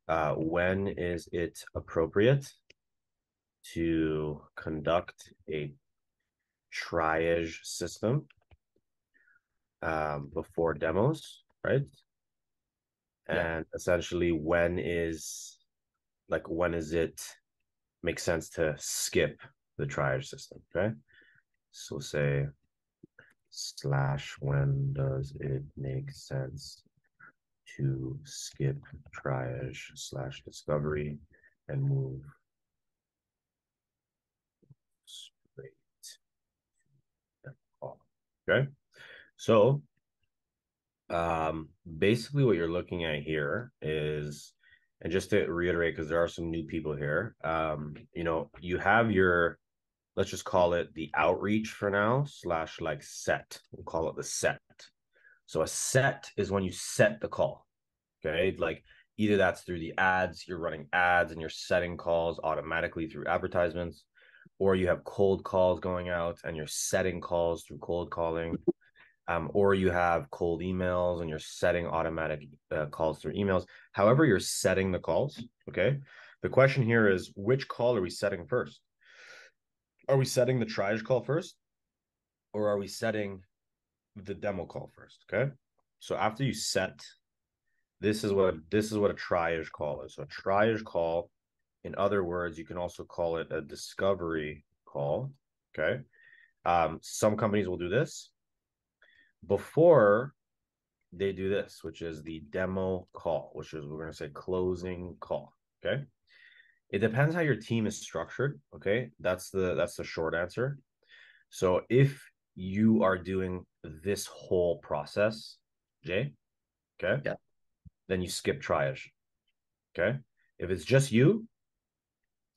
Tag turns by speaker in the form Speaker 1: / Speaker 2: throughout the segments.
Speaker 1: When is it appropriate to conduct a triage system before demos, right?
Speaker 2: Yeah.
Speaker 1: And essentially, when is it make sense to skip the triage system? Okay, so say slash when does it make sense to skip triage slash discovery and move straight to call. Okay, so basically what you're looking at here is, and just to reiterate, because there are some new people here, you have your, let's just call it the outreach for now, slash like set. We'll call it the set. So a set is when you set the call. Okay. Like either that's through the ads, you're running ads and you're setting calls automatically through advertisements, or you have cold calls going out and you're setting calls through cold calling, or you have cold emails and you're setting automatic calls through emails. However, you're setting the calls. Okay. The question here is, which call are we setting first? Are we setting the triage call first, or are we setting the demo call first? Okay. So after you set, this is what a triage call is. So a triage call, in other words, you can also call it a discovery call. Okay. Some companies will do this before they do this, which is the demo call, which is we're going to say closing call. Okay. It depends how your team is structured. Okay. That's the short answer. So if you are doing this whole process, Jay, okay,
Speaker 2: Yeah.
Speaker 1: then you skip triage. Okay. If it's just you,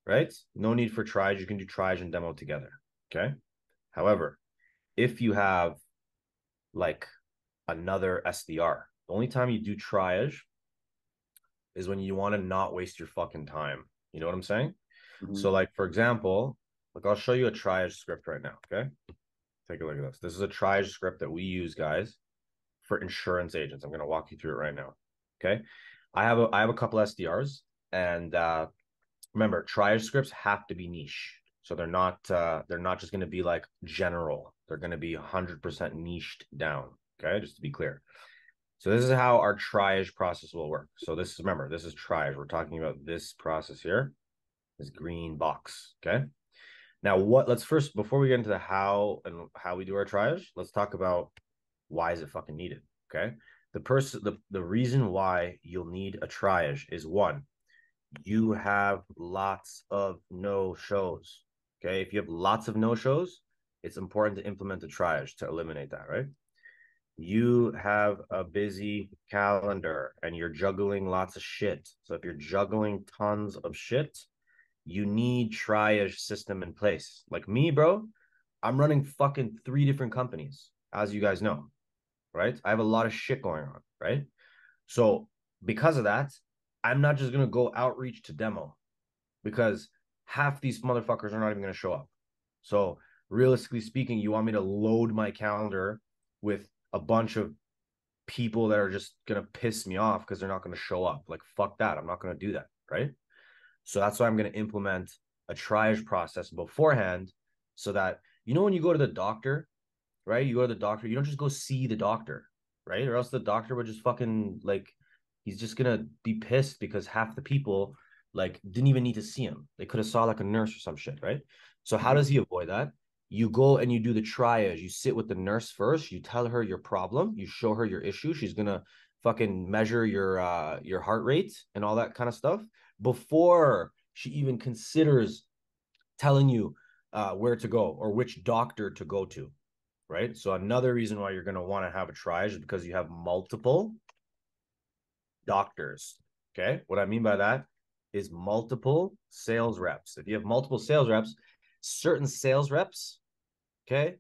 Speaker 1: right? No need for triage. You can do triage and demo together. Okay. However, if you have like another SDR, the only time you do triage is when you want to not waste your fucking time. You know what I'm saying? So,
Speaker 2: Mhm.
Speaker 1: like, for example, like I'll show you a triage script right now. Okay. Take a look at this. This is a triage script that we use, guys, for insurance agents. I'm going to walk you through it right now. Okay. I have a couple SDRs, and remember, triage scripts have to be niche. So they're not just going to be like general. They're going to be 100% niched down. Okay, just to be clear. So this is how our triage process will work. So this is triage. We're talking about this process here, this green box. Okay. Now, let's first, before we get into the how we do our triage, let's talk about why is it fucking needed. Okay. The reason why you'll need a triage is one, you have lots of no shows. Okay. If you have lots of no shows, it's important to implement a triage to eliminate that, right? You have a busy calendar and you're juggling lots of shit. So if you're juggling tons of shit, you need triage system in place. Like me, bro, I'm running fucking three different companies, as you guys know, right? I have a lot of shit going on, right? So because of that, I'm not just gonna go outreach to demo because half these motherfuckers are not even gonna show up. So realistically speaking, you want me to load my calendar with a bunch of people that are just gonna piss me off because they're not gonna show up. Like fuck that. I'm not gonna do that, right? So that's why I'm gonna implement a triage process beforehand so that when you go to the doctor, right? You go to the doctor, you don't just go see the doctor, right? Or else the doctor would just fucking like he's just gonna be pissed because half the people like didn't even need to see him. They could have saw like a nurse or some shit, right? So how
Speaker 2: Mhm.
Speaker 1: does he avoid that? You go and you do the triage. You sit with the nurse first. You tell her your problem. You show her your issue. She's gonna fucking measure your heart rate and all that kind of stuff before she even considers telling you where to go or which doctor to go to, right? So another reason why you're going to want to have a triage is because you have multiple doctors. Okay. What I mean by that is multiple sales reps. If you have multiple sales reps, certain sales reps, okay,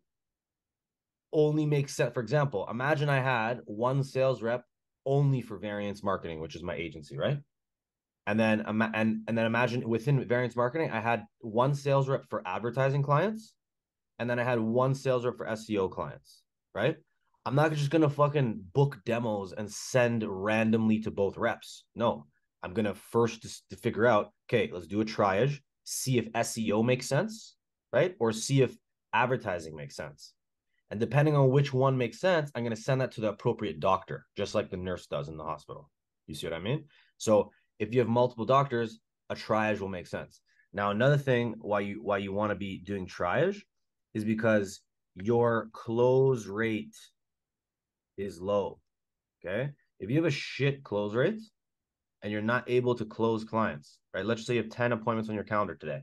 Speaker 1: only makes sense. For example, imagine I had one sales rep only for variance marketing, which is my agency, right? And then imagine within variance marketing, I had one sales rep for advertising clients, and then I had one sales rep for SEO clients, right? I'm not just gonna fucking book demos and send randomly to both reps. No, I'm going to first to figure out, okay, let's do a triage, see if SEO makes sense, right? Or see if advertising makes sense. And depending on which one makes sense, I'm going to send that to the appropriate doctor, just like the nurse does in the hospital. You see what I mean? So if you have multiple doctors, a triage will make sense. Now, another thing why you want to be doing triage is because your close rate is low. Okay. If you have a shit close rate and you're not able to close clients, right? Let's say you have 10 appointments on your calendar today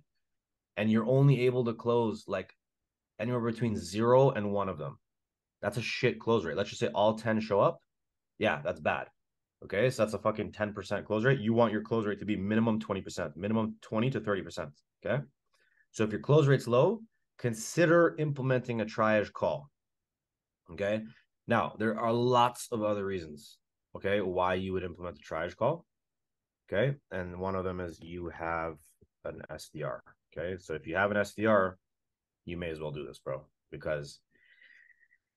Speaker 1: and you're only able to close like anywhere between 0 and 1 of them. That's a shit close rate. Let's just say all 10 show up. Yeah, that's bad. Okay, so that's a fucking 10% close rate. You want your close rate to be minimum 20%, minimum 20 to 30%. Okay. So if your close rate's low, consider implementing a triage call. Okay. Now, there are lots of other reasons, okay, why you would implement the triage call. Okay. And one of them is you have an SDR. Okay. So if you have an SDR, you may as well do this, bro, because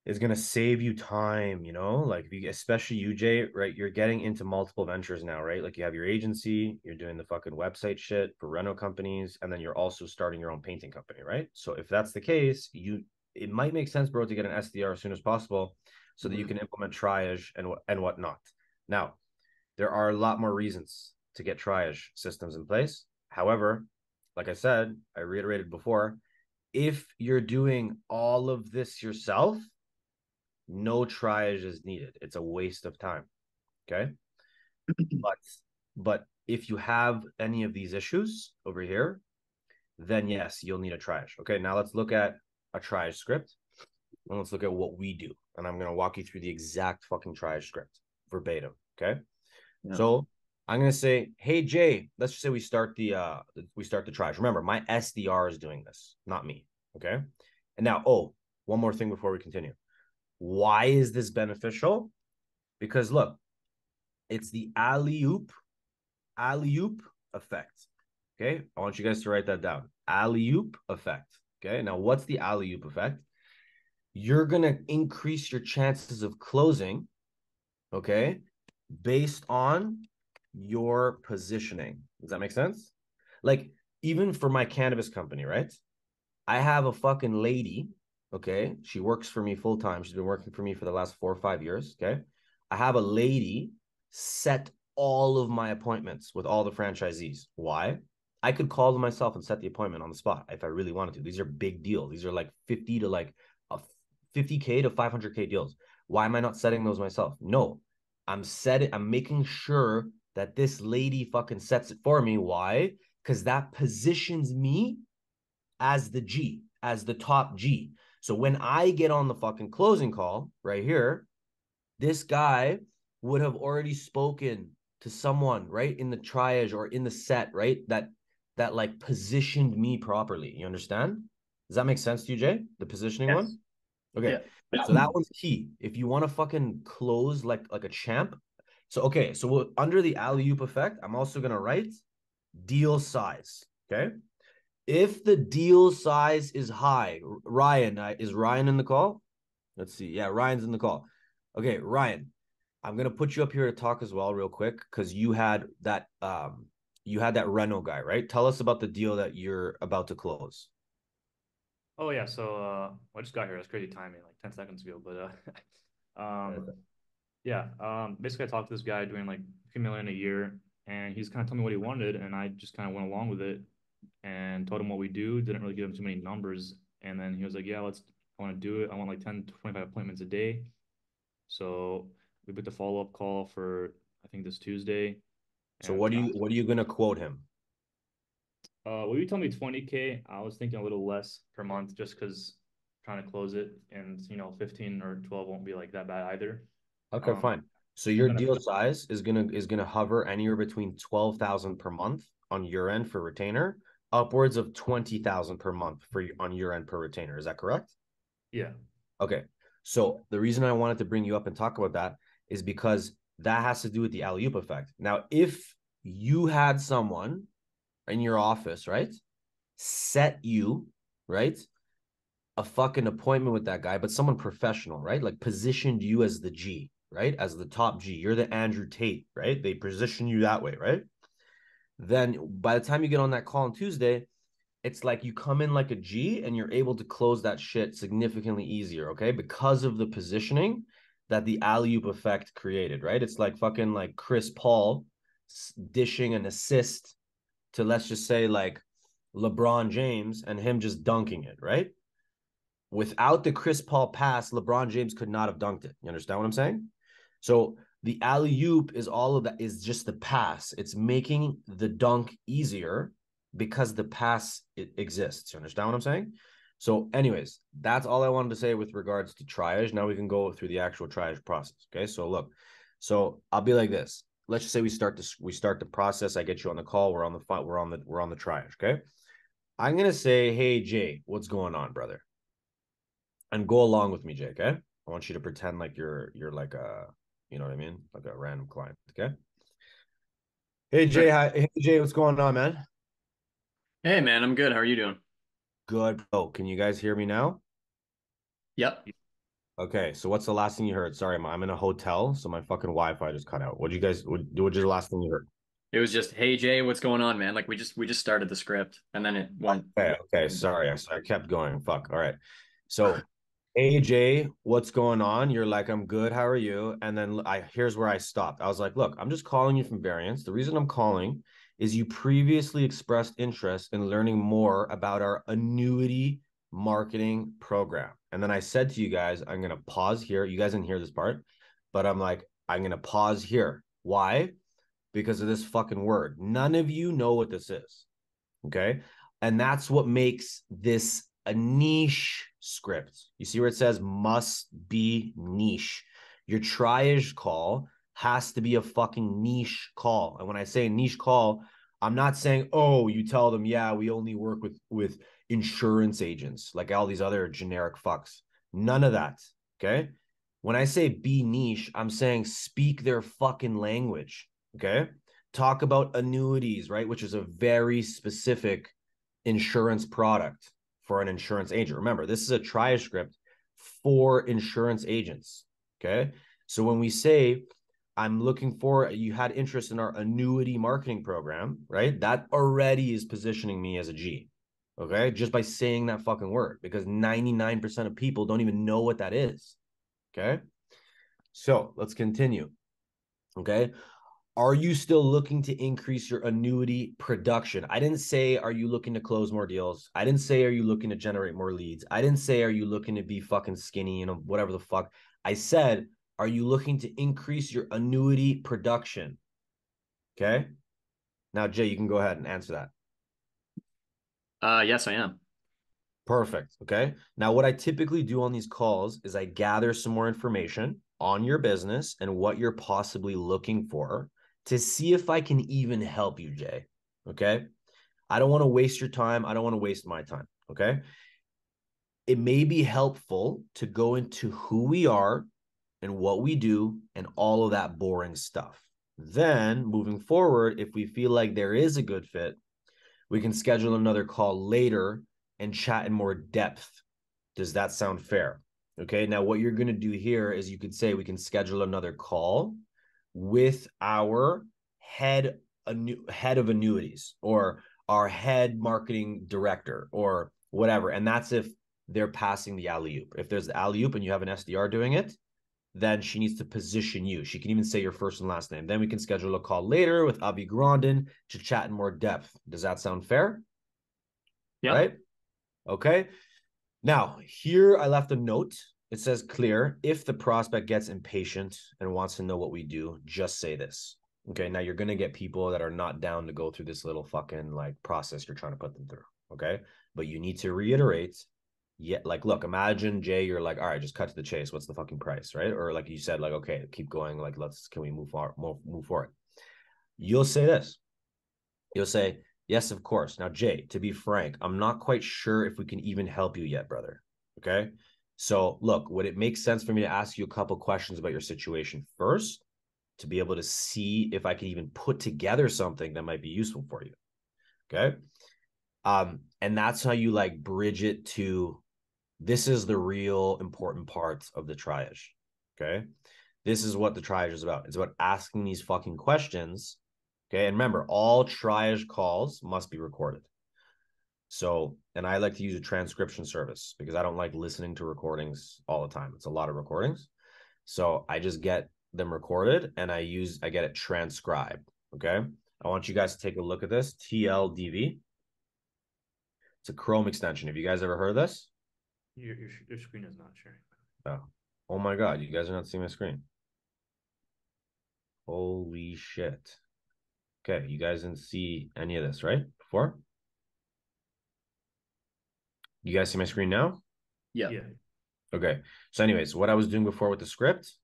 Speaker 1: is going to save you time, you know, like especially you, Jay, right? You're getting into multiple ventures now, right? Like you have your agency, you're doing the fucking website shit for rental companies, and then you're also starting your own painting company, right? So if that's the case, it might make sense, bro, to get an SDR as soon as possible so that you can implement triage and whatnot. Now, there are a lot more reasons to get triage systems in place. However, like I said, I reiterated before, if you're doing all of this yourself, no triage is needed. It's a waste of time. Okay. But but if you have any of these issues over here, then yes, you'll need a triage. Okay. Now let's look at a triage script and let's look at what we do. And I'm gonna walk you through the exact fucking triage script verbatim. Okay.
Speaker 2: Yeah.
Speaker 1: So I'm gonna say, hey Jay, let's just say we start the triage. Remember, my SDR is doing this, not me. Okay. And now, one more thing before we continue. Why is this beneficial? Because look, it's the alley-oop effect. Okay. I want you guys to write that down. Alley-oop effect. Okay. Now, what's the alley-oop effect? You're going to increase your chances of closing, okay, based on your positioning. Does that make sense? Like, even for my cannabis company, right? I have a fucking lady, okay? She works for me full time. She's been working for me for the last 4 or 5 years, okay? I have a lady set all of my appointments with all the franchisees. Why? I could call them myself and set the appointment on the spot if I really wanted to. These are big deals. These are like 50 to like a 50K to 500K deals. Why am I not setting those myself? No, I'm making sure that this lady fucking sets it for me. Why? Because that positions me as the G, as the top G. So when I get on the fucking closing call right here, this guy would have already spoken to someone right in the triage or in the set, right? That like positioned me properly. You understand? Does that make sense to you, Jay? The positioning
Speaker 2: Yes.
Speaker 1: one? Okay.
Speaker 2: Yeah.
Speaker 1: So that one's key. If you want to fucking close like a champ. So okay, so under the alley-oop effect, I'm also gonna write deal size. Okay. If the deal size is high, Ryan, is Ryan in the call? Let's see. Yeah, Ryan's in the call. Okay, Ryan, I'm gonna put you up here to talk as well, real quick, because you had that Renault guy, right? Tell us about the deal that you're about to close.
Speaker 3: Oh yeah, so I just got here. That's crazy timing, like 10 seconds ago. But yeah, basically I talked to this guy doing like 2 million a year, and he's kind of told me what he wanted, and I just kind of went along with it and told him what we do. Didn't really give him too many numbers, and then he was like, "Yeah, I want to do it. I want like 10 to 25 appointments a day." So we booked a follow-up call for I think this Tuesday,
Speaker 1: So
Speaker 3: and
Speaker 1: what are you gonna quote him?
Speaker 3: well, you told me 20K. I was thinking a little less per month just because trying to close it, and 15 or 12 won't be like that bad either.
Speaker 1: Okay,
Speaker 3: Um,
Speaker 1: fine. So
Speaker 3: and
Speaker 1: your
Speaker 3: then
Speaker 1: deal size is gonna hover anywhere between 12,000 per month on your end for retainer, upwards of 20,000 per month on your end per retainer. Is that correct?
Speaker 3: yeah,
Speaker 1: Okay. So the reason I wanted to bring you up and talk about that is because that has to do with the alley-oop effect. Now, if you had someone in your office, right, set you, right, a fucking appointment with that guy, but someone professional, right, like positioned you as the G. right? As the top G. You're the Andrew Tate, right? They position you that way, right? Then by the time you get on that call on Tuesday, it's like you come in like a G and you're able to close that shit significantly easier, okay? Because of the positioning that the alley-oop effect created, right? It's like fucking like Chris Paul dishing an assist to, let's just say, like LeBron James and him just dunking it, right? Without the Chris Paul pass, LeBron James could not have dunked it. You understand what I'm saying? So the alley oop is all of that, is just the pass. It's making the dunk easier because the pass exists. You understand what I'm saying? So, anyways, that's all I wanted to say with regards to triage. Now we can go through the actual triage process. Okay. So look, so I'll be like this. Let's just say we start the process. I get you on the call. We're on the triage. Okay. I'm gonna say, hey Jay, what's going on, brother? And go along with me, Jay. Okay. I want you to pretend like you're like a, you know what I mean, like a random client. Okay. Hey Jay,
Speaker 2: Sure.
Speaker 1: hi, hey Jay, what's going on, man?
Speaker 2: Hey man, I'm good. How are you doing?
Speaker 1: Good. Oh, can you guys hear me now?
Speaker 2: Yep.
Speaker 1: Okay. So what's the last thing you heard? Sorry, I'm in a hotel, so my fucking Wi-Fi just cut out. What you guys? What was the last thing you heard?
Speaker 2: It was just, hey Jay, what's going on, man? Like we just started the script and then it went.
Speaker 1: Okay. Okay. Sorry, I kept going. Fuck. All right. So AJ, what's going on? You're like, I'm good. How are you? And then here's where I stopped. I was like, look, I'm just calling you from Variance. The reason I'm calling is you previously expressed interest in learning more about our annuity marketing program. And then I said to you guys, I'm gonna pause here. You guys didn't hear this part, but I'm like, I'm gonna pause here. Why? Because of this fucking word. None of you know what this is. Okay. And that's what makes this a niche script. You see where it says must be niche. Your triage call has to be a fucking niche call. And when I say niche call, I'm not saying, oh, you tell them, yeah, we only work with insurance agents, like all these other generic fucks. None of that. Okay. When I say be niche, I'm saying speak their fucking language. Okay. Talk about annuities, right? Which is a very specific insurance product for an insurance agent. Remember, this is a triage script for insurance agents. Okay. So when we say, I'm looking for, you had interest in our annuity marketing program, right? That already is positioning me as a G. Okay. Just by saying that fucking word, because 99% of people don't even know what that is. Okay. So let's continue. Okay. Are you still looking to increase your annuity production? I didn't say, are you looking to close more deals? I didn't say, are you looking to generate more leads? I didn't say, are you looking to be fucking skinny, whatever the fuck. I said, are you looking to increase your annuity production? Okay. Now, Jay, you can go ahead and answer that.
Speaker 2: Yes, I am.
Speaker 1: Perfect. Okay. Now, what I typically do on these calls is I gather some more information on your business and what you're possibly looking for to see if I can even help you, Jay. Okay. I don't want to waste your time. I don't want to waste my time. Okay. It may be helpful to go into who we are and what we do and all of that boring stuff. Then, moving forward, if we feel like there is a good fit, we can schedule another call later and chat in more depth. Does that sound fair? Okay. Now, what you're going to do here is you could say we can schedule another call with our head of annuities or our head marketing director or whatever. And that's if they're passing the alley oop. If there's the alley oop and you have an SDR doing it, then she needs to position you. She can even say your first and last name. Then we can schedule a call later with Avi Grondin to chat in more depth. Does that sound fair?
Speaker 2: Yep.
Speaker 1: Right? Okay. Now, here I left a note. It says clear. If the prospect gets impatient and wants to know what we do, just say this. Okay. Now you're going to get people that are not down to go through this little fucking like process you're trying to put them through. Okay. But you need to reiterate. Yeah, like, look, imagine Jay, you're like, all right, just cut to the chase. What's the fucking price? Right. Or like you said, like, okay, keep going. Like, can we move forward? You'll say this. You'll say, yes, of course. Now, Jay, to be frank, I'm not quite sure if we can even help you yet, brother. Okay. So, look, would it make sense for me to ask you a couple questions about your situation first to be able to see if I can even put together something that might be useful for you? Okay. And that's how you like bridge it to this is the real important part of the triage. Okay. This is what the triage is about. It's about asking these fucking questions. Okay. And remember, all triage calls must be recorded. So, and I like to use a transcription service because I don't like listening to recordings all the time. It's a lot of recordings. So I just get them recorded and I get it transcribed. Okay. I want you guys to take a look at this TLDV. It's a Chrome extension. Have you guys ever heard of this?
Speaker 3: Your screen is not sharing.
Speaker 1: Oh my God. You guys are not seeing my screen. Holy shit. Okay. You guys didn't see any of this, right? Before? You guys see my screen now?
Speaker 2: Yeah.
Speaker 1: Okay. So anyways, what I was doing before with the script,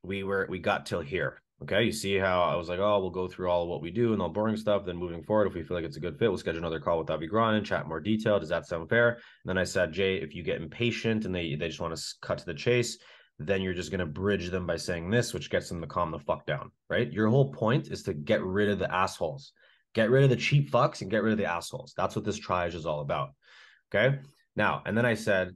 Speaker 1: we got till here. Okay. You see how I was like, oh, we'll go through all of what we do and all boring stuff. Then moving forward, if we feel like it's a good fit, we'll schedule another call with Grondin, chat more detail. Does that sound fair? And then I said, Jay, if you get impatient and they just want to cut to the chase, then you're just going to bridge them by saying this, which gets them to calm the fuck down, right? Your whole point is to get rid of the assholes, get rid of the cheap fucks and get rid of the assholes. That's what this triage is all about. Okay. Now, and then I said,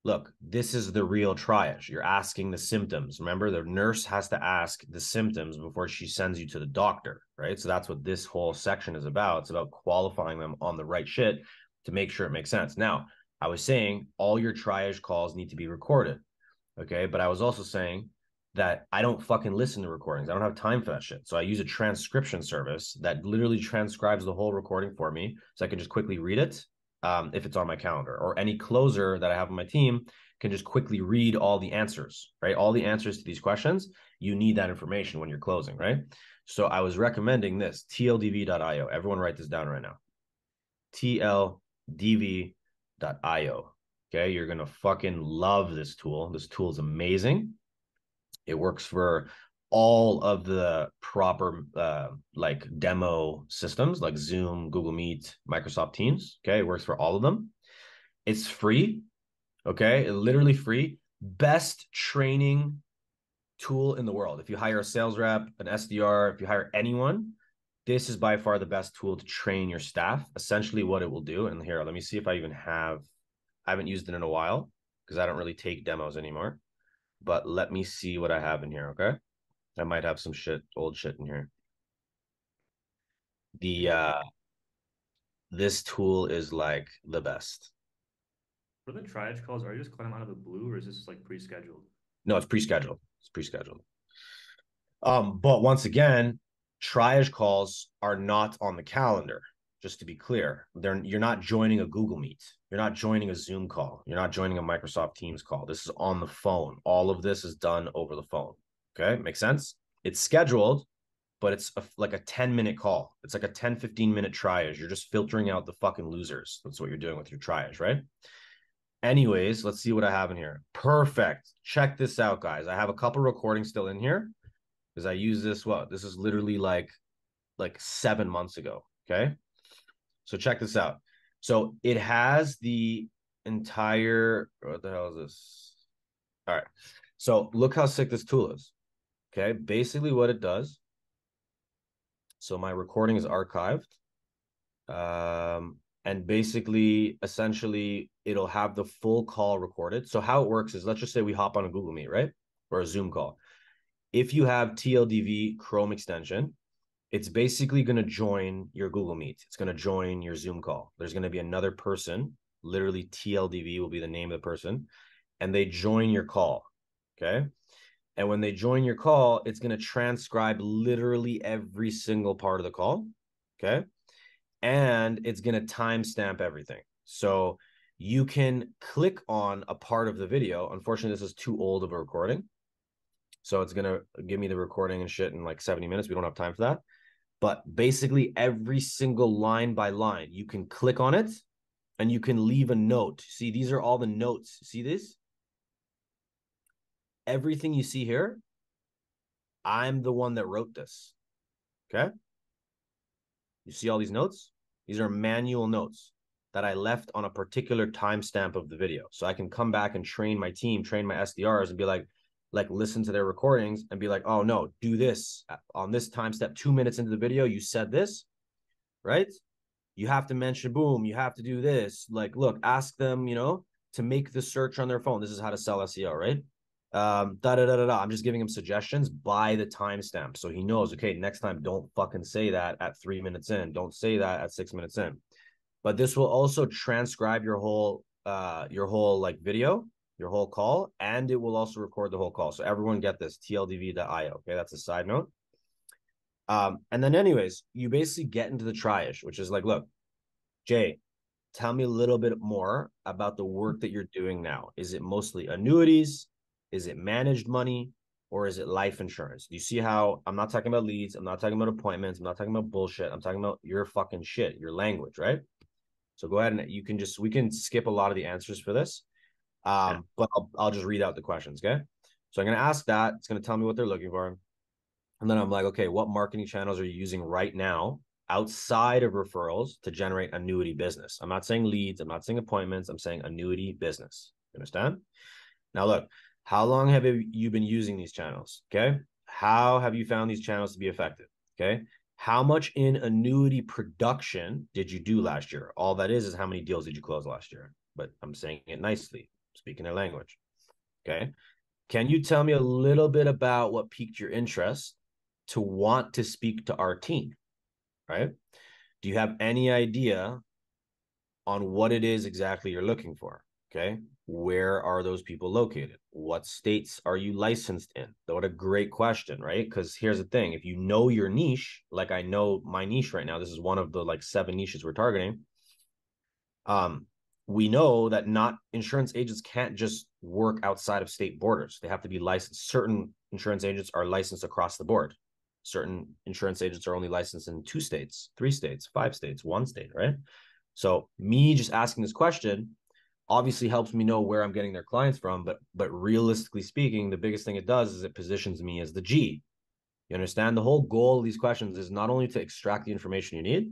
Speaker 1: look, this is the real triage. You're asking the symptoms. Remember, the nurse has to ask the symptoms before she sends you to the doctor, right? So that's what this whole section is about. It's about qualifying them on the right shit to make sure it makes sense. Now, I was saying all your triage calls need to be recorded. Okay. But I was also saying that I don't fucking listen to recordings. I don't have time for that shit. So I use a transcription service that literally transcribes the whole recording for me so I can just quickly read it if it's on my calendar, or any closer that I have on my team can just quickly read all the answers, right? All the answers to these questions. You need that information when you're closing, right? So I was recommending this tldv.io. Everyone write this down right now. tldv.io. Okay. You're going to fucking love this tool. This tool is amazing. It works for all of the proper like demo systems like Zoom, Google Meet, Microsoft Teams. Okay. It works for all of them. It's free. Okay. It's literally free. Best training tool in the world. If you hire a sales rep, an SDR, if you hire anyone, this is by far the best tool to train your staff. Essentially what it will do. And here, let me see if I even have, I haven't used it in a while because I don't really take demos anymore, but let me see what I have in here. Okay. I might have some old shit in here. This tool is like the best.
Speaker 3: For the triage calls, are you just calling them out of the blue, or is this like pre-scheduled?
Speaker 1: No, it's pre-scheduled. It's pre-scheduled. But once again, triage calls are not on the calendar. Just to be clear, you're not joining a Google Meet. You're not joining a Zoom call. You're not joining a Microsoft Teams call. This is on the phone. All of this is done over the phone. Okay, makes sense? It's scheduled, but it's like a 10-minute call. It's like a 10-15-minute triage. You're just filtering out the fucking losers. That's what you're doing with your triage, right? Anyways, let's see what I have in here. Perfect. Check this out, guys. I have a couple recordings still in here because I use this. This is literally like 7 months ago. Okay. So check this out. So it has the entire, what the hell is this? All right. So look how sick this tool is. Okay. Basically what it does. So my recording is archived. And basically, essentially, it'll have the full call recorded. So how it works is, let's just say we hop on a Google Meet, right? Or a Zoom call. If you have TLDV Chrome extension, it's basically going to join your Google Meet. It's going to join your Zoom call. There's going to be another person, literally TLDV will be the name of the person, and they join your call. Okay. And when they join your call, it's going to transcribe literally every single part of the call. Okay. And it's going to timestamp everything. So you can click on a part of the video. Unfortunately, this is too old of a recording. So it's going to give me the recording and shit in like 70 minutes. We don't have time for that. But basically every single line by line, you can click on it and you can leave a note. See, these are all the notes. See this? Everything you see here, I'm the one that wrote this. Okay. You see all these notes? These are manual notes that I left on a particular timestamp of the video. So I can come back and train my team, train my SDRs and be like listen to their recordings and be like, oh no, do this on this time step, 2 minutes into the video. You said this, right? You have to mention, boom, you have to do this. Like, look, ask them, to make the search on their phone. This is how to sell SEO, right? I'm just giving him suggestions by the timestamp. So he knows, okay, next time don't fucking say that at 3 minutes in. Don't say that at 6 minutes in. But this will also transcribe your whole like video, your whole call, and it will also record the whole call. So everyone get this, tldv.io. Okay, that's a side note. And then anyways, you basically get into the triage, which is like, look, Jay, tell me a little bit more about the work that you're doing now. Is it mostly annuities? Is it managed money? Or is it life insurance? Do you see how I'm not talking about leads? I'm not talking about appointments. I'm not talking about bullshit. I'm talking about your fucking shit, your language, right? So go ahead and we can skip a lot of the answers for this.
Speaker 2: Yeah.
Speaker 1: But I'll just read out the questions, okay? So I'm going to ask that. It's going to tell me what they're looking for. And then I'm like, okay, what marketing channels are you using right now outside of referrals to generate annuity business? I'm not saying leads. I'm not saying appointments. I'm saying annuity business. You understand? Now, look, how long have you been using these channels? Okay. How have you found these channels to be effective? Okay. How much in annuity production did you do last year? All that is how many deals did you close last year? But I'm saying it nicely, speaking their language. Okay. Can you tell me a little bit about what piqued your interest to want to speak to our team? Right? Do you have any idea on what it is exactly you're looking for? Okay. Where are those people located? What states are you licensed in? What a great question, right? Because here's the thing, if you know your niche, like I know my niche right now, this is one of the like 7 niches we're targeting. We know that not insurance agents can't just work outside of state borders. They have to be licensed. Certain insurance agents are licensed across the board. Certain insurance agents are only licensed in 2 states, 3 states, 5 states, 1 state, right? So me just asking this question obviously helps me know where I'm getting their clients from, but realistically speaking, the biggest thing it does is it positions me as the G. You understand? The whole goal of these questions is not only to extract the information you need,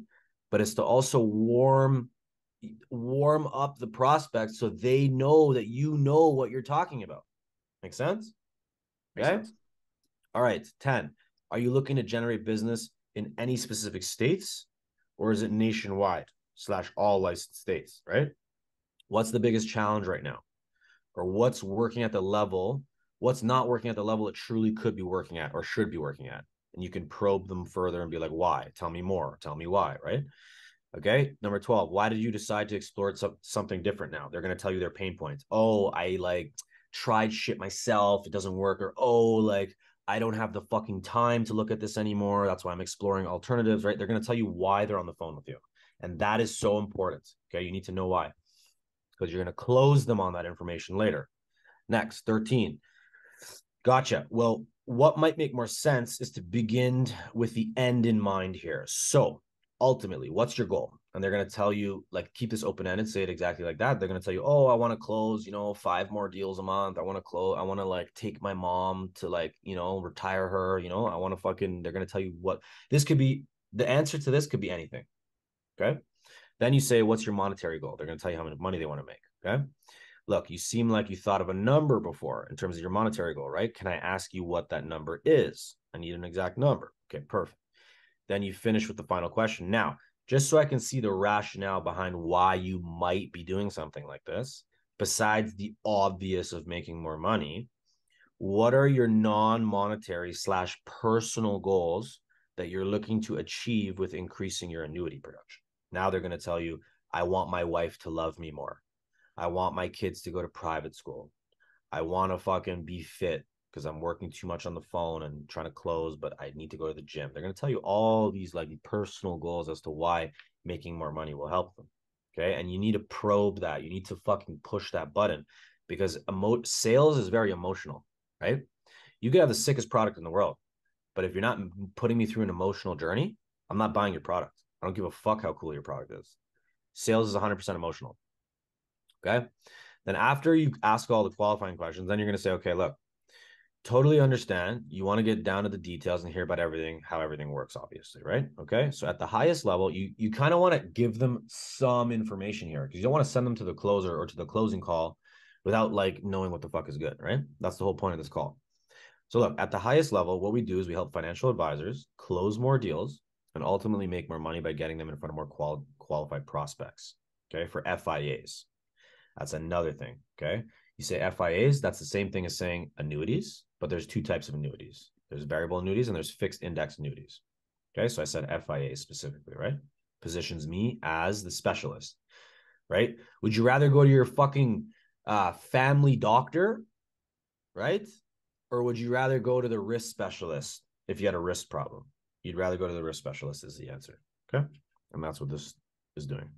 Speaker 1: but it's to also warm up the prospects so they know that you know what you're talking about. Make sense?
Speaker 2: Makes
Speaker 1: Okay.
Speaker 2: sense.
Speaker 1: All right. 10. Are you looking to generate business in any specific states, or is it nationwide / all licensed states, right? What's the biggest challenge right now? Or what's working at the level, what's not working at the level it truly could be working at or should be working at? And you can probe them further and be like, why? Tell me more. Tell me why, right? Okay. Number 12, why did you decide to explore something different now? They're going to tell you their pain points. Oh, I like tried shit myself. It doesn't work. Or, oh, like I don't have the fucking time to look at this anymore. That's why I'm exploring alternatives, right? They're going to tell you why they're on the phone with you. And that is so important. Okay. You need to know why because you're going to close them on that information later. Next, 13. Gotcha. Well, what might make more sense is to begin with the end in mind here. So ultimately, what's your goal? And they're going to tell you, like, keep this open-ended, say it exactly like that. They're going to tell you, oh, I want to close, 5 more deals a month. I want to close. I want to like take my mom to like, retire her, I want to they're going to tell you what this could be. The answer to this could be anything. Okay. Then you say, what's your monetary goal? They're going to tell you how much money they want to make. Okay. Look, you seem like you thought of a number before in terms of your monetary goal, right? Can I ask you what that number is? I need an exact number. Okay, perfect. Then you finish with the final question. Now, just so I can see the rationale behind why you might be doing something like this, besides the obvious of making more money, what are your non-monetary / personal goals that you're looking to achieve with increasing your annuity production? Now they're going to tell you, I want my wife to love me more. I want my kids to go to private school. I want to fucking be fit because I'm working too much on the phone and trying to close, but I need to go to the gym. They're going to tell you all these like personal goals as to why making more money will help them. Okay. And you need to probe that. You need to fucking push that button because sales is very emotional, right? You could have the sickest product in the world, but if you're not putting me through an emotional journey, I'm not buying your product. I don't give a fuck how cool your product is. Sales is 100% emotional. Okay. Then after you ask all the qualifying questions, then you're going to say, okay, look, totally understand. You want to get down to the details and hear about everything, how everything works, obviously, right? Okay. So at the highest level, you kind of want to give them some information here because you don't want to send them to the closer or to the closing call without like knowing what the fuck is good, right? That's the whole point of this call. So look, at the highest level, what we do is we help financial advisors close more deals and ultimately make more money by getting them in front of more qualified prospects, okay, for FIAs. That's another thing. Okay. You say FIAs, that's the same thing as saying annuities, but there's two types of annuities. There's variable annuities and there's fixed index annuities. Okay, so I said FIAs specifically, right? Positions me as the specialist, right? Would you rather go to your fucking family doctor, right? Or would you rather go to the risk specialist if you had a risk problem? You'd rather go to the risk specialist is the answer. Okay. And that's what this is doing.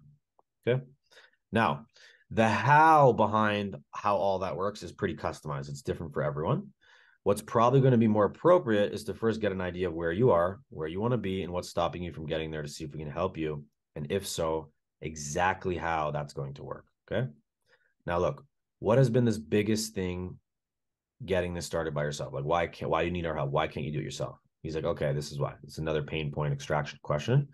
Speaker 1: Okay. Now, the how behind how all that works is pretty customized. It's different for everyone. What's probably going to be more appropriate is to first get an idea of where you are, where you want to be, and what's stopping you from getting there to see if we can help you. And if so, exactly how that's going to work. Okay. Now, look, what has been this biggest thing getting this started by yourself? Like, why do you need our help? Why can't you do it yourself? He's like, okay, this is why. It's another pain point extraction question. And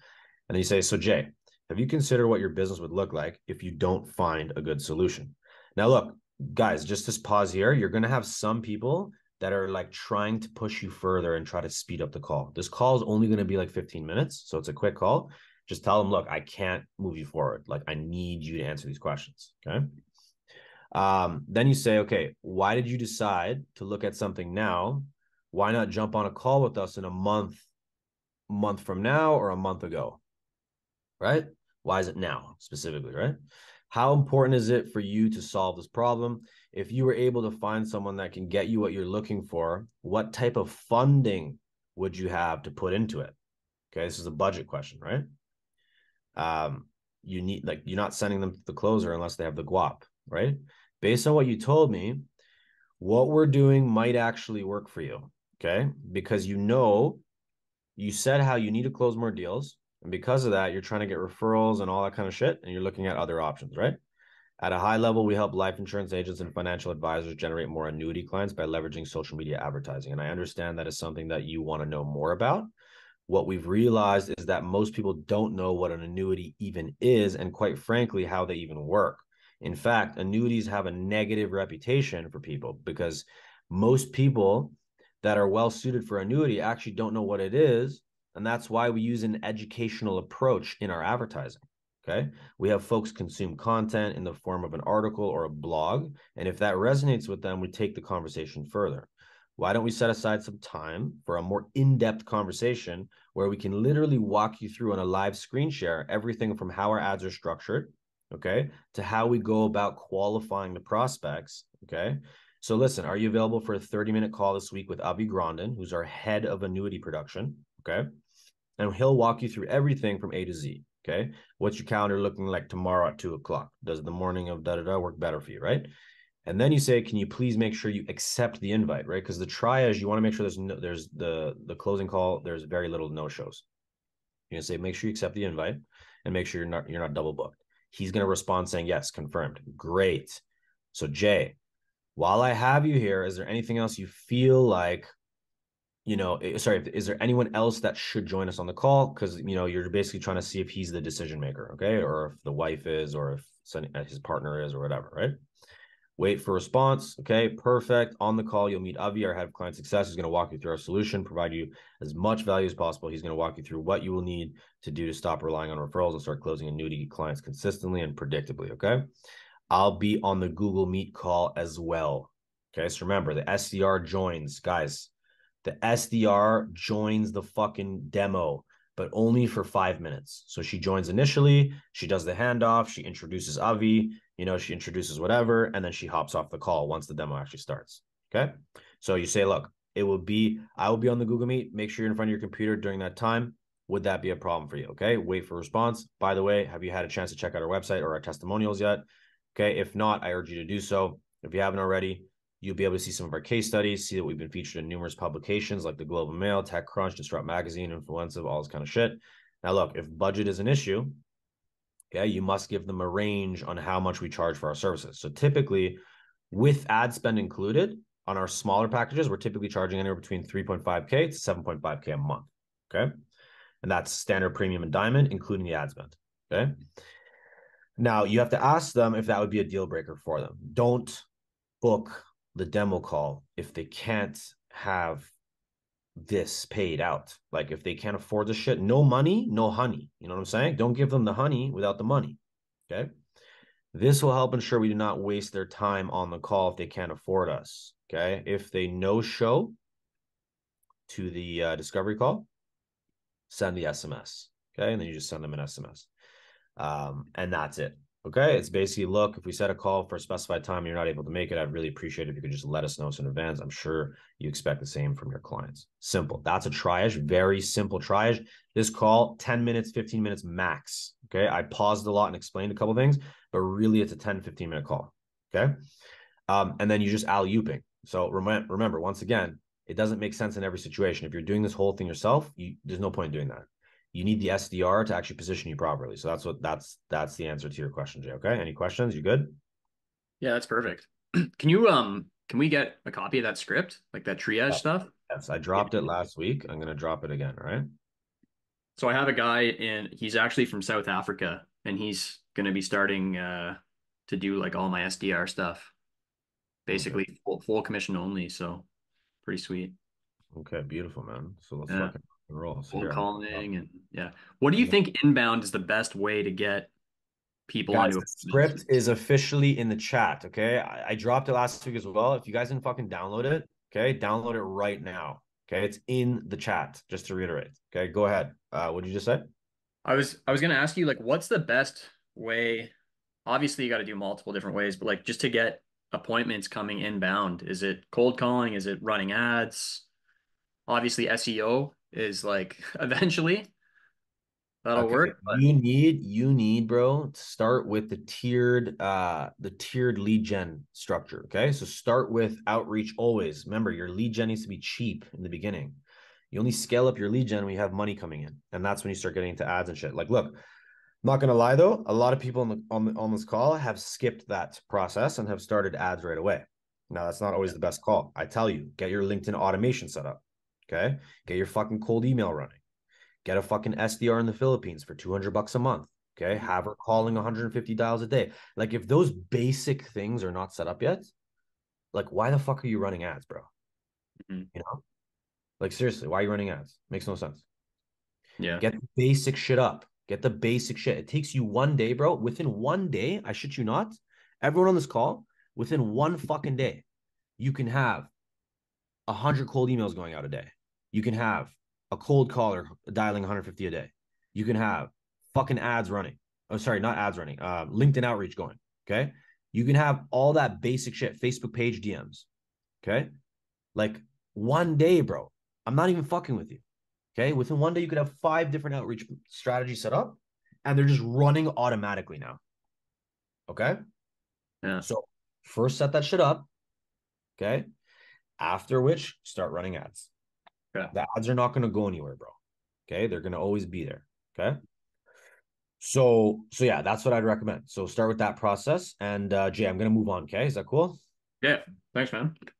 Speaker 1: then you say, so Jay, have you considered what your business would look like if you don't find a good solution? Now, look, guys, just this pause here. You're going to have some people that are like trying to push you further and try to speed up the call. This call is only going to be like 15 minutes. So it's a quick call. Just tell them, look, I can't move you forward. Like, I need you to answer these questions. Okay. Then you say, okay, why did you decide to look at something now? Why not jump on a call with us in a month from now or a month ago? Right? Why is it now specifically, right? How important is it for you to solve this problem? If you were able to find someone that can get you what you're looking for, what type of funding would you have to put into it? Okay, this is a budget question, right? You need, like, you're not sending them to the closer unless they have the guap, right? Based on what you told me, what we're doing might actually work for you, okay? Because you said how you need to close more deals. And because of that, you're trying to get referrals and all that kind of shit. And you're looking at other options, right? At a high level, we help life insurance agents and financial advisors generate more annuity clients by leveraging social media advertising. And I understand that is something that you want to know more about. What we've realized is that most people don't know what an annuity even is, and quite frankly, how they even work. In fact, annuities have a negative reputation for people because most people that are well suited for annuity actually don't know what it is. And that's why we use an educational approach in our advertising. Okay. We have folks consume content in the form of an article or a blog. And if that resonates with them, we take the conversation further. Why don't we set aside some time for a more in-depth conversation where we can literally walk you through on a live screen share everything from how our ads are structured, okay, to how we go about qualifying the prospects, okay? So listen, are you available for a 30-minute call this week with Avi Grondin, who's our head of annuity production, okay? And he'll walk you through everything from A to Z, okay? What's your calendar looking like tomorrow at 2 o'clock? Does the morning of da-da-da work better for you, right? And then you say, can you please make sure you accept the invite, right? Because the triage, you want to make sure there's the closing call, there's very little no-shows. You're gonna say, make sure you accept the invite and make sure you're not double booked. He's gonna respond saying, yes, confirmed. Great. So Jay, while I have you here, is there anything else you feel like, sorry, is there anyone else that should join us on the call? Because you're basically trying to see if he's the decision maker, okay? Or if the wife is, or if his partner is, or whatever, right? Wait for response. Okay, perfect. On the call, you'll meet Avi, our head of client success, who's going to walk you through our solution, provide you as much value as possible. He's going to walk you through what you will need to do to stop relying on referrals and start closing annuity clients consistently and predictably. Okay, I'll be on the Google Meet call as well. Okay, so remember, the SDR joins, guys. The SDR joins the fucking demo, but only for 5 minutes. So she joins initially, she does the handoff, she introduces Avi, she introduces whatever, and then she hops off the call once the demo actually starts. Okay. So you say, look, I will be on the Google Meet. Make sure you're in front of your computer during that time. Would that be a problem for you? Okay. Wait for response. By the way, have you had a chance to check out our website or our testimonials yet? Okay. If not, I urge you to do so. If you haven't already, you'll be able to see some of our case studies, see that we've been featured in numerous publications like the Global Mail, TechCrunch, Disrupt Magazine, Influenza, all this kind of shit. Now, look, if budget is an issue, okay, you must give them a range on how much we charge for our services. So typically, with ad spend included on our smaller packages, we're typically charging anywhere between 3.5K to 7.5K a month, okay? And that's standard premium and diamond, including the ad spend, okay? Now, you have to ask them if that would be a deal breaker for them. Don't book the demo call if they can't have this paid out. Like, if they can't afford the shit, no money, no honey. You know what I'm saying? Don't give them the honey without the money. Okay. This will help ensure we do not waste their time on the call if they can't afford us. Okay. If they no show to the discovery call, send the SMS. Okay. And then you just send them an SMS. And that's it. Okay. It's basically, look, if we set a call for a specified time and you're not able to make it, I'd really appreciate it if you could just let us know in advance. I'm sure you expect the same from your clients. Simple. That's a triage. Very simple triage. This call, 10 minutes, 15 minutes max. Okay. I paused a lot and explained a couple of things, but really it's a 10, 15-minute call. Okay. And then you just alley-ooping. So remember, once again, it doesn't make sense in every situation. If you're doing this whole thing yourself, there's no point in doing that. You need the SDR to actually position you properly. So that's the answer to your question, Jay. Okay. Any questions? You good?
Speaker 2: Yeah, that's perfect. Can we get a copy of that script, like that triage stuff?
Speaker 1: Yes, I dropped it last week. I'm gonna drop it again. All right.
Speaker 2: So I have a guy he's actually from South Africa, and he's gonna be starting to do like all my SDR stuff,
Speaker 1: Okay.
Speaker 2: basically full commission only. So pretty sweet.
Speaker 1: Okay. Beautiful, man. So let's
Speaker 2: Yeah,
Speaker 1: fucking roll. So
Speaker 2: cold
Speaker 1: here,
Speaker 2: calling and yeah. What do you think inbound is the best way to get people
Speaker 1: guys,
Speaker 2: onto
Speaker 1: the
Speaker 2: appointments?
Speaker 1: script is officially in the chat. Okay. I dropped it last week as well. If you guys didn't fucking download it, okay, download it right now. Okay. It's in the chat, just to reiterate. Okay. Go ahead. What did you just say?
Speaker 2: I was gonna ask you like what's the best way? Obviously you got to do multiple different ways, but like just to get appointments coming inbound, is it cold calling? Is it running ads? Obviously SEO is like eventually that'll
Speaker 1: Okay,
Speaker 2: work, but
Speaker 1: you need, bro, to start with the tiered lead gen structure. Okay. So start with outreach always. Remember, your lead gen needs to be cheap in the beginning. You only scale up your lead gen when you have money coming in. And that's when you start getting into ads and shit. Like, look, I'm not gonna lie though, a lot of people on this call have skipped that process and have started ads right away. Now, that's not always the best call. I tell you, get your LinkedIn automation set up. Okay. Get your fucking cold email running. Get a fucking SDR in the Philippines for $200 a month. Okay. Have her calling 150 dials a day. Like, if those basic things are not set up yet, like, why the fuck are you running ads, bro?
Speaker 2: Mhm.
Speaker 1: You know, like, seriously, why are you running ads? Makes no sense.
Speaker 2: Yeah.
Speaker 1: Get the basic shit up. Get the basic shit. It takes you 1 day, bro. Within 1 day, I shit you not, everyone on this call, within one fucking day, you can have 100 cold emails going out a day. You can have a cold caller dialing 150 a day. You can have fucking ads running. Oh, sorry, not ads running. LinkedIn outreach going. Okay. You can have all that basic shit, Facebook page DMs. Okay. Like, 1 day, bro. I'm not even fucking with you. Okay. Within 1 day, you could have 5 different outreach strategies set up and they're just running automatically now. Okay.
Speaker 2: Yeah.
Speaker 1: So first set that shit up. Okay. After which, start running ads.
Speaker 2: Yeah.
Speaker 1: The ads are not going to go anywhere, bro. Okay. They're going to always be there. Okay. So yeah, that's what I'd recommend. So start with that process. And Jay, I'm going to move on. Okay. Is that cool?
Speaker 2: Yeah. Thanks, man.